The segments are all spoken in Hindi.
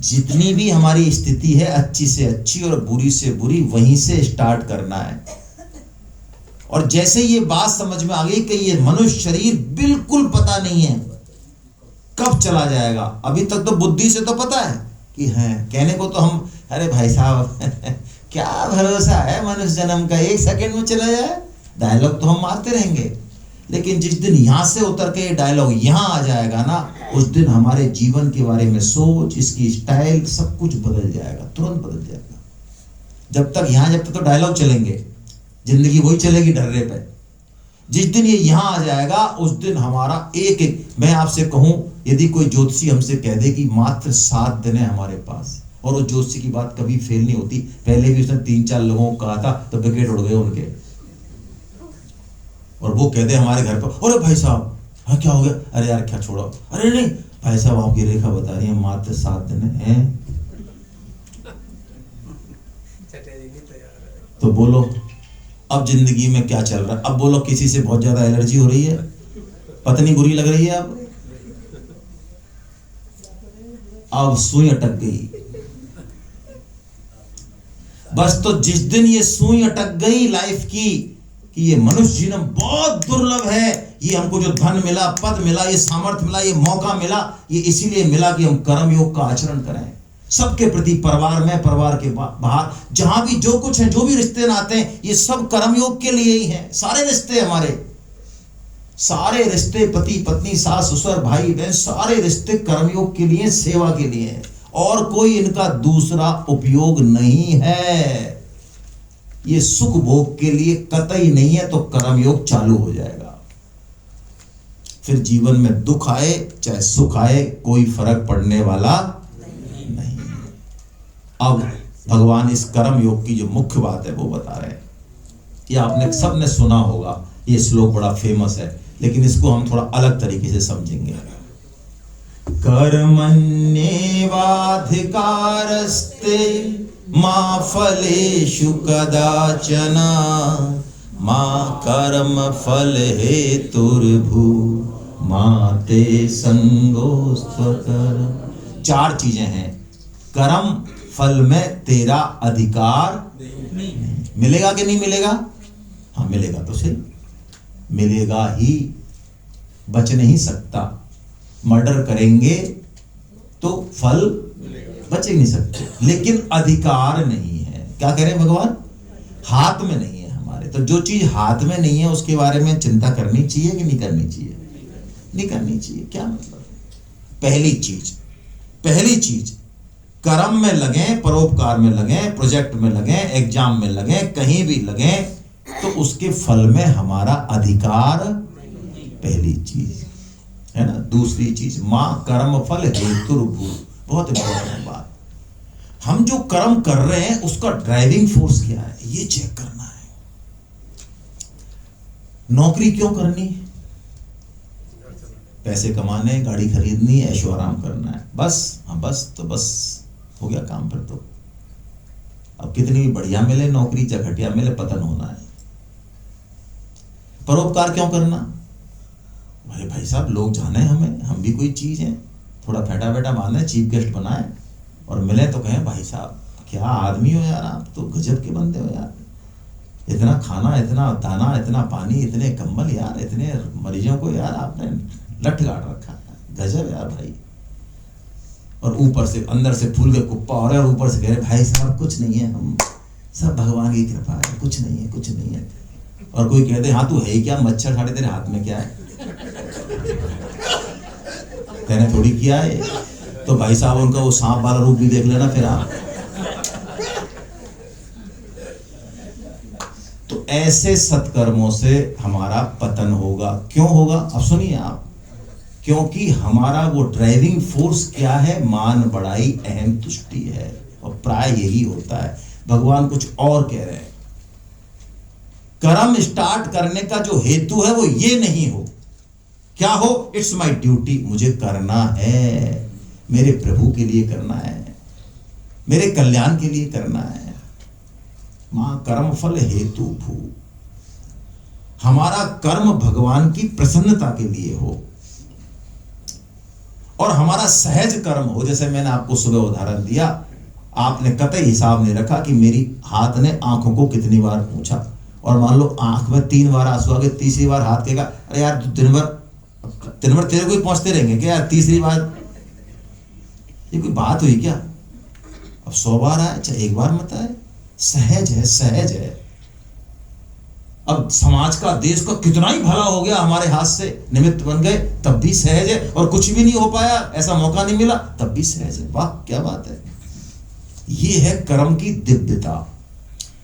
जितनी भी हमारी स्थिति है, अच्छी से अच्छी और बुरी से बुरी, वहीं से स्टार्ट करना है। और जैसे ये बात समझ में आ गई कि ये मनुष्य शरीर बिल्कुल पता नहीं है कब चला जाएगा। अभी तक तो बुद्धि से तो पता है कि है, कहने को तो हम, अरे भाई साहब क्या भरोसा है मनुष्य जन्म का, 1 सेकंड में चला जाए, डायलॉग तो हम मारते रहेंगे। लेकिन जिस दिन यहां से उतर के डायलॉग यहां आ जाएगा ना, उस दिन हमारे जीवन के बारे में सोच, इसकी स्टाइल, सब कुछ बदल जाएगा, तुरंत बदल जाएगा। जब तक तो डायलॉग चलेंगे, जिंदगी वही चलेगी ढर्रे पे। जिस दिन ये यहां आ जाएगा, उस दिन हमारा एक एक, मैं आपसे कहूं, यदि कोई ज्योतिषी हमसे कह दे कि मात्र 7 दिन है हमारे पास, और उस ज्योतिषी की बात कभी फेल नहीं होती। पहले भी उसने 3-4 लोगों को कहा था तो विकेट उड़ गए उनके, और वो कहते हमारे घर पर, अरे भाई साहब हाँ क्या हो गया, अरे यार क्या छोड़ो, अरे नहीं भाई साहब आपकी रेखा बता रही है मात्र 7 दिन है। तो बोलो अब जिंदगी में क्या चल रहा है? अब बोलो किसी से बहुत ज्यादा एलर्जी हो रही है, पत्नी बुरी लग रही है, अब सुई अटक गई। बस तो जिस दिन ये सुई अटक गई लाइफ की कि ये मनुष्य जीवन बहुत दुर्लभ है, ये हमको जो धन मिला, पद मिला, ये सामर्थ्य मिला, ये मौका मिला, ये इसीलिए मिला कि हम कर्म योग का आचरण करें सबके प्रति, परिवार में, परिवार के बाहर, जहां भी जो कुछ है, जो भी रिश्ते नाते हैं, ये सब कर्मयोग के लिए ही हैं। सारे रिश्ते हमारे, सारे रिश्ते, पति पत्नी, सास ससुर, भाई बहन, सारे रिश्ते कर्मयोग के लिए, सेवा के लिए हैं, और कोई इनका दूसरा उपयोग नहीं है। ये सुख भोग के लिए कतई नहीं है, तो कर्मयोग चालू हो जाएगा। फिर जीवन में दुख आए चाहे सुख आए, कोई फर्क पड़ने वाला नहीं। अब भगवान इस कर्म योग की जो मुख्य बात है वो बता रहे हैं। ये आपने सबने सुना होगा, ये श्लोक बड़ा फेमस है, लेकिन इसको हम थोड़ा अलग तरीके से समझेंगे। कर्मण्येवाधिकारस्ते मा फलेषु कदाचन मा कर्म फल हेतुर्भू मा ते संगोस्त्वकर। 4 चीजें हैं। कर्म फल में तेरा अधिकार नहीं। मिलेगा कि नहीं मिलेगा? हाँ मिलेगा तो सही, मिलेगा ही, बच नहीं सकता। मर्डर करेंगे तो फल बच ही नहीं सकते, लेकिन अधिकार नहीं है। क्या करें भगवान? हाथ में नहीं है हमारे। तो जो चीज हाथ में नहीं है उसके बारे में चिंता करनी चाहिए कि नहीं करनी चाहिए? नहीं करनी चाहिए। क्या मतलब? पहली चीज कर्म में लगे, परोपकार में लगे, प्रोजेक्ट में लगे, एग्जाम में लगे, कहीं भी लगे, तो उसके फल में हमारा अधिकार, पहली चीज है ना। दूसरी चीज मां कर्म फल हेतुर्भू, बहुत इंपॉर्टेंट बात। हम जो कर्म कर रहे हैं उसका ड्राइविंग फोर्स क्या है, ये चेक करना है। नौकरी क्यों करनी? पैसे कमाने, गाड़ी खरीदनी, ऐशो आराम करना है, बस। हाँ बस, तो बस हो गया काम। फिर तो अब कितनी भी बढ़िया मिले नौकरी, चाहे घटिया मिले, पतन होना है। परोपकार क्यों करना? अरे भाई साहब लोग जाने हमें, हम भी कोई चीज है, थोड़ा फैटा फैटा बांधे, चीफ गेस्ट बनाए और मिले तो कहें भाई साहब क्या आदमी हो यार, आप तो गजब के बंदे हो यार, इतना खाना, इतना दाना, इतना पानी, इतने कंबल यार, इतने मरीजों को यार आपने लठ गाड़ रखा है, गजब यार भाई। और ऊपर से अंदर से फूल के कुप्पा हो रहा है, और ऊपर से कह रहे भाई साहब कुछ नहीं है, हम सब भगवान की कृपा है, कुछ नहीं है, कुछ नहीं है। और कोई कहते हाँ तू है क्या, मच्छर साढ़े तेरे हाथ में क्या है, तेने थोड़ी किया है। तो भाई साहब उनका वो सांप वाला रूप भी देख लेना फिर आप। तो ऐसे सत्कर्मों से हमारा पतन होगा। क्यों होगा? अब सुनिए आप, क्योंकि हमारा वो ड्राइविंग फोर्स क्या है? मान बढ़ाई, अहम तुष्टि है, और प्राय यही होता है। भगवान कुछ और कह रहे हैं, कर्म स्टार्ट करने का जो हेतु है वो ये नहीं हो, क्या हो? इट्स माई ड्यूटी, मुझे करना है, मेरे प्रभु के लिए करना है, मेरे कल्याण के लिए करना है। मां कर्म फल हेतु भू, हमारा कर्म भगवान की प्रसन्नता के लिए हो। और हमारा सहज कर्म हो। जैसे मैंने आपको सुबह उदाहरण दिया, आपने कतई हिसाब नहीं रखा कि मेरी हाथ ने आंखों को कितनी बार पूछा, और मान लो आंख में 3 बार आंसू आ गए, तीसरी बार हाथ कहेगा अरे यार तू दिन भर तेरे को ही पहुंचते रहेंगे क्या यार, तीसरी बार ये कोई बात हुई क्या? अब 100 बार आए चाहे 1 बार मत आए, सहज है, सहज है। अब समाज का, देश का कितना ही भला हो गया, हमारे हाथ से निमित्त बन गए, तब भी सहज है। और कुछ भी नहीं हो पाया, ऐसा मौका नहीं मिला, तब भी सहज है। वाह क्या बात है। ये है कर्म की दिव्यता।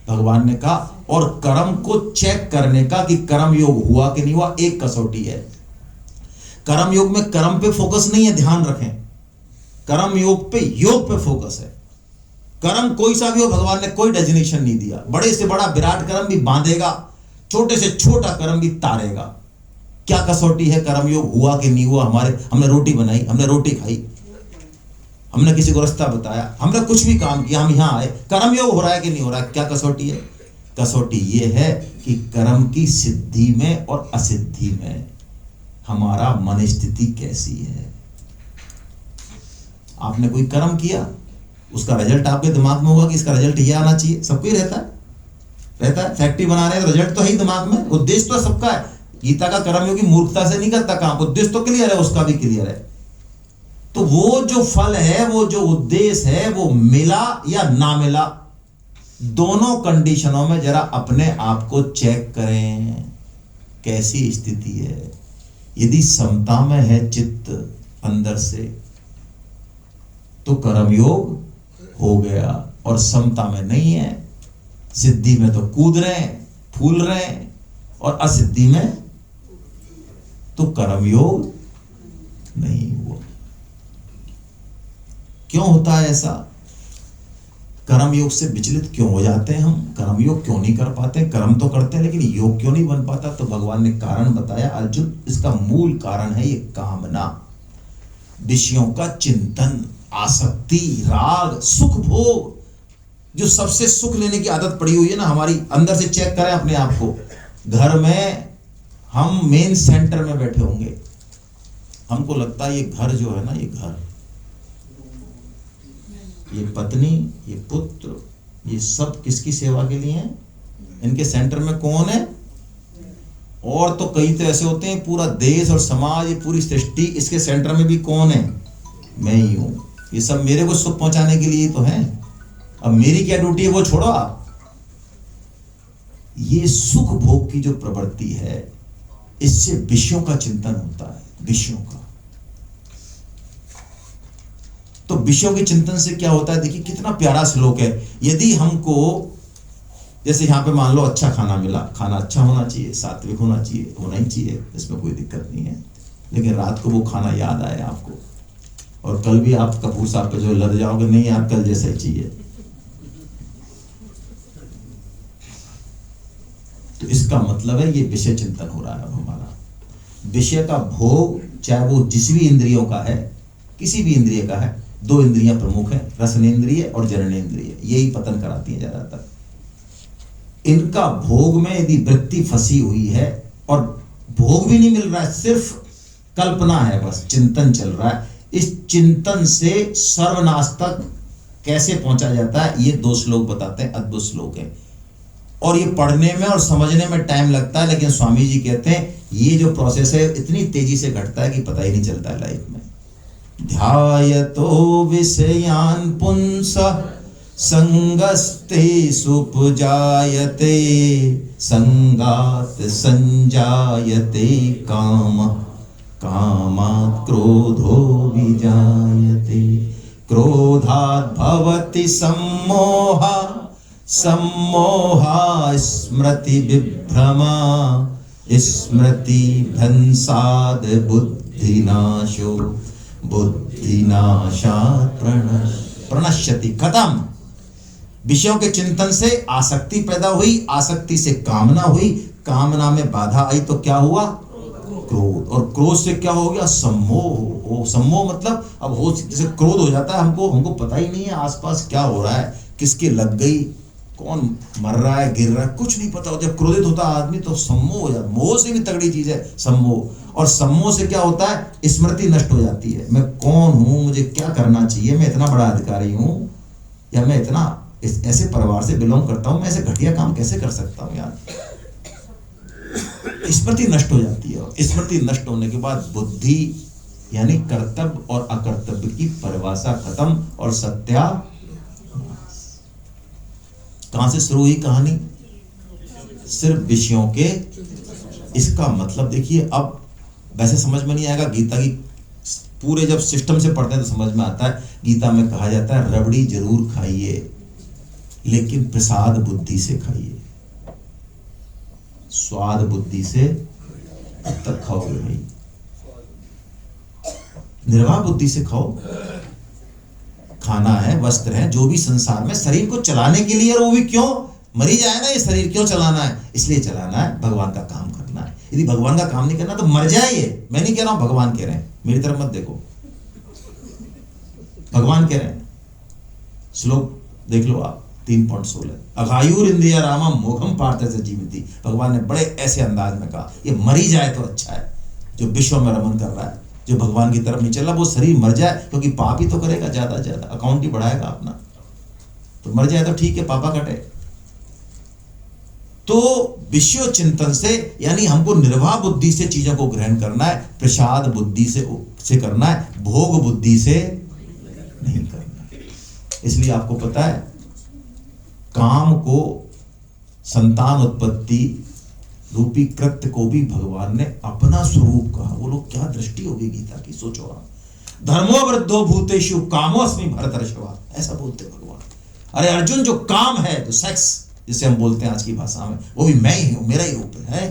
भगवान ने कहा, और कर्म को चेक करने का कि कर्म योग हुआ कि नहीं हुआ, एक कसौटी है। कर्म योग में कर्म पे फोकस नहीं है, ध्यान रखें। कर्म योग पे फोकस है। कर्म कोई सा भी हो, भगवान ने कोई डेजिग्नेशन नहीं दिया। बड़े से बड़ा विराट कर्म भी बांधेगा, छोटे से छोटा कर्म भी तारेगा। क्या कसौटी है? कर्म योग हुआ कि नहीं हुआ। हमने रोटी बनाई, हमने रोटी खाई, हमने किसी को रास्ता बताया, हमने कुछ भी काम किया, हम यहां आए, कर्म योग हो रहा है कि नहीं हो रहा है? क्या कसौटी है? कसौटी ये है कि कर्म की सिद्धि में और असिद्धि में हमारा मन स्थिति कैसी है। आपने कोई कर्म किया, उसका रिजल्ट आपके दिमाग में होगा कि इसका रिजल्ट ये आना चाहिए। सबको ही रहता है। फैक्ट्री बना रहे हैं तो रिजल्ट तो है ही दिमाग में, उद्देश्य तो सबका है। गीता का कर्मयोगी मूर्खता से नहीं करता काम, उद्देश्य तो क्लियर है, उसका भी क्लियर है। तो वो जो फल है, वो जो उद्देश्य है, वो मिला या ना मिला, दोनों कंडीशनों में जरा अपने आप को चेक करें कैसी स्थिति है। यदि समता में है चित्त अंदर से तो कर्मयोग हो गया, और समता में नहीं है, सिद्धि में तो कूद रहे हैं, फूल रहे हैं, और असिद्धि में तो कर्मयोग नहीं हुआ। क्यों होता है ऐसा? कर्मयोग से विचलित क्यों हो जाते हैं हम? कर्मयोग क्यों नहीं कर पाते? कर्म तो करते हैं लेकिन योग क्यों नहीं बन पाता? तो भगवान ने कारण बताया अर्जुन, इसका मूल कारण है ये कामना, विषयों का चिंतन, आसक्ति, राग, सुख भोग। जो सबसे सुख लेने की आदत पड़ी हुई है ना हमारी, अंदर से चेक करें अपने आप को। घर में हम मेन सेंटर में बैठे होंगे, हमको लगता है ये घर जो है ना, ये घर, ये पत्नी, ये पुत्र, ये सब किसकी सेवा के लिए हैं? इनके सेंटर में कौन है? और तो कई तो ऐसे होते हैं, पूरा देश और समाज, ये पूरी सृष्टि, इसके सेंटर में भी कौन है? मैं ही हूं। ये सब मेरे को सुख पहुंचाने के लिए तो है। अब मेरी क्या ड्यूटी है वो छोड़ो आप। ये सुख भोग की जो प्रवृत्ति है, इससे विषयों का चिंतन होता है, विषयों का। तो विषयों के चिंतन से क्या होता है? देखिए कितना प्यारा श्लोक है। यदि हमको, जैसे यहां पे मान लो अच्छा खाना मिला, खाना अच्छा होना चाहिए, सात्विक होना चाहिए, होना ही चाहिए, इसमें कोई दिक्कत नहीं है। लेकिन रात को वो खाना याद आए आपको, और कल भी आप कपूर साहब पे जो लड़ जाओगे, नहीं यार कल जैसा ही चाहिए, तो इसका मतलब है ये विषय चिंतन हो रहा है। अब हमारा विषय का भोग, चाहे वो जिस भी इंद्रियों का है, किसी भी इंद्रिय का है, 2 इंद्रियां प्रमुख हैं, रसनेन्द्रिय और जननेन्द्रिय, यही पतन कराती है ज्यादातर। इनका भोग में यदि वृत्ति फंसी हुई है और भोग भी नहीं मिल रहा है, सिर्फ कल्पना है, बस चिंतन चल रहा है, इस चिंतन से सर्वनाश तक कैसे पहुंचा जाता है, ये 2 श्लोक बताते हैं, अद्भुत श्लोक है। और ये पढ़ने में और समझने में टाइम लगता है, लेकिन स्वामी जी कहते हैं ये जो प्रोसेस है इतनी तेजी से घटता है कि पता ही नहीं चलता है लाइफ में। ध्यायतो विषयान् पुंसः संगस्ते सुपजायते संगात् संजायते कामः कामात् क्रोधो विजायते क्रोधात् भवति सम्मोहः सम्मोहा स्मृति विभ्रमा स्मृति भ्रंसाद बुद्धिनाशो बुद्धिनाशात् प्रणश्यति। खत्म। विषयों के चिंतन से आसक्ति पैदा हुई, आसक्ति से कामना हुई, कामना में बाधा आई तो क्या हुआ? क्रोध। और क्रोध से क्या हो गया? सम्मोह। सम्मोह मतलब अब हो, जैसे क्रोध हो जाता है, हमको पता ही नहीं है आसपास क्या हो रहा है, किसके लग गई, कौन मर रहा है, गिर रहा है, कुछ नहीं पता। जब क्रोधित होता है आदमी तो सम्मोह हो जाता है। मोह से भी तगड़ी चीज है सम्मोह। और सम्मोह से क्या होता है, स्मृति नष्ट हो जाती है। मैं कौन हूं, मुझे क्या करना चाहिए, मैं इतना बड़ा अधिकारी हूं, या मैं इतना ऐसे परिवार से बिलोंग करता हूं, मैं ऐसे घटिया काम कैसे कर सकता हूं यार। स्मृति नष्ट हो जाती है। और स्मृति नष्ट होने के बाद बुद्धि यानी कर्तव्य और अकर्तव्य की परिभाषा खत्म और सत्या। कहां से शुरू हुई कहानी, सिर्फ विषयों के। इसका मतलब देखिए, अब वैसे समझ में नहीं आएगा, गीता की पूरे जब सिस्टम से पढ़ते हैं तो समझ में आता है। गीता में कहा जाता है रबड़ी जरूर खाइए लेकिन प्रसाद बुद्धि से खाइए। स्वाद बुद्धि से तब खाओगे भाई, निर्वाह बुद्धि से खाओ। खाना है, वस्त्र है, जो भी संसार में शरीर को चलाने के लिए, और वो भी क्यों, मरी जाए ना ये शरीर, क्यों चलाना है, इसलिए चलाना है, भगवान का काम करना है। यदि भगवान का काम नहीं करना तो मर जाए ये। मैं नहीं कह रहा हूं, भगवान कह रहे हैं, मेरी तरफ मत देखो, भगवान कह रहे हैं। श्लोक देख लो आप, 3.16, अघायुर इंद्रिया रामम मोघम पार्थ से जीविती। भगवान ने बड़े ऐसे अंदाज में कहा ये मरी जाए तो अच्छा है। जो विश्व में रमन कर रहा है, जो भगवान की तरफ नहीं चल रहा, वो शरीर मर जाए, क्योंकि पाप ही तो करेगा ज्यादा से ज्यादा, अकाउंट ही बढ़ाएगा अपना। तो मर जाए तो ठीक है, पापा कटे। तो विषय चिंतन से यानी हमको निर्वाह बुद्धि से चीजों को ग्रहण करना है, प्रसाद बुद्धि से करना है, भोग बुद्धि से नहीं करना है। इसलिए आपको पता है, काम को, संतान उत्पत्ति रूपी कृत्य को भी भगवान ने अपना स्वरूप कहा। वो लोग क्या दृष्टि होगी गीता की, सोचो आप। धर्मो वृद्धो भूतेषु कामोऽस्मि भरतर्षभ, ऐसा बोलते भगवान। अरे अर्जुन, जो काम है, जो सेक्स जिसे हम बोलते हैं आज की भाषा में, वो भी मैं ही हूं, मेरा ही रूप है।